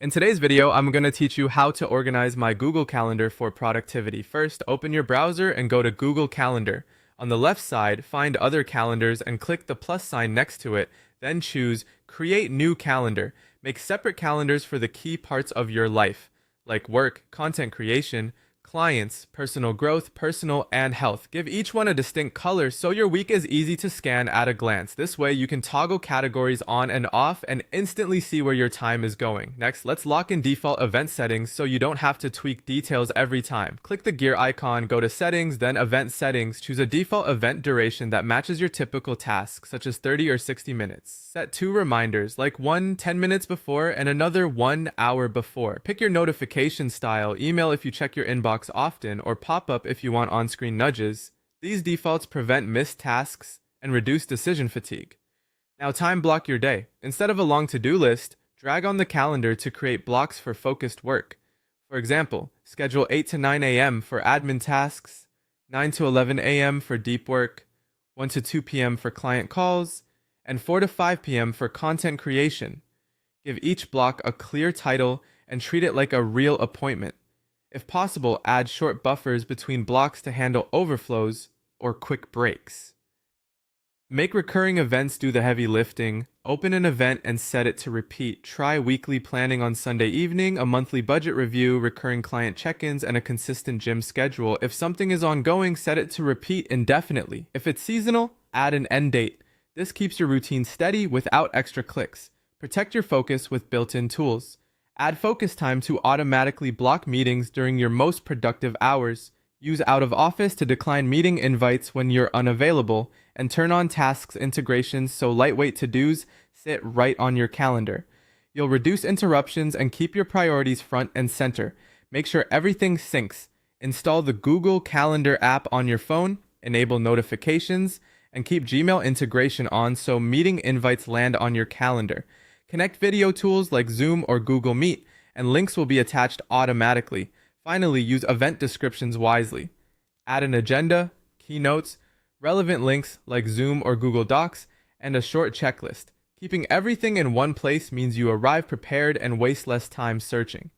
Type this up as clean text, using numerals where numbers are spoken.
In today's video, I'm going to teach you how to organize my Google Calendar for productivity. First, open your browser and go to Google Calendar. On the left side, find Other Calendars and click the plus sign next to it. Then choose Create New Calendar. Make separate calendars for the key parts of your life, like work, content creation, clients, personal growth, personal, and health. Give each one a distinct color so your week is easy to scan at a glance. This way you can toggle categories on and off and instantly see where your time is going. Next, let's lock in default event settings so you don't have to tweak details every time. Click the gear icon, go to settings, then event settings. Choose a default event duration that matches your typical task, such as 30 or 60 minutes. Set two reminders, like one 10 minutes before and another 1 hour before. Pick your notification style, email if you check your inbox often, or pop-up if you want on-screen nudges. These defaults prevent missed tasks and reduce decision fatigue. Now time block your day. Instead of a long to-do list, drag on the calendar to create blocks for focused work. For example, schedule 8 to 9 a.m. for admin tasks, 9 to 11 a.m. for deep work, 1 to 2 p.m. for client calls, and 4 to 5 p.m. for content creation. Give each block a clear title and treat it like a real appointment. If possible, add short buffers between blocks to handle overflows or quick breaks. Make recurring events do the heavy lifting. Open an event and set it to repeat. Try weekly planning on Sunday evening, a monthly budget review, recurring client check-ins, and a consistent gym schedule. If something is ongoing, set it to repeat indefinitely. If it's seasonal, add an end date. This keeps your routine steady without extra clicks. Protect your focus with built-in tools. Add focus time to automatically block meetings during your most productive hours. Use out of office to decline meeting invites when you're unavailable, and turn on tasks integrations so lightweight to-dos sit right on your calendar. You'll reduce interruptions and keep your priorities front and center. Make sure everything syncs. Install the Google Calendar app on your phone, enable notifications, and keep Gmail integration on so meeting invites land on your calendar. Connect video tools like Zoom or Google Meet, and links will be attached automatically. Finally, use event descriptions wisely. Add an agenda, keynotes, relevant links like Zoom or Google Docs, and a short checklist. Keeping everything in one place means you arrive prepared and waste less time searching.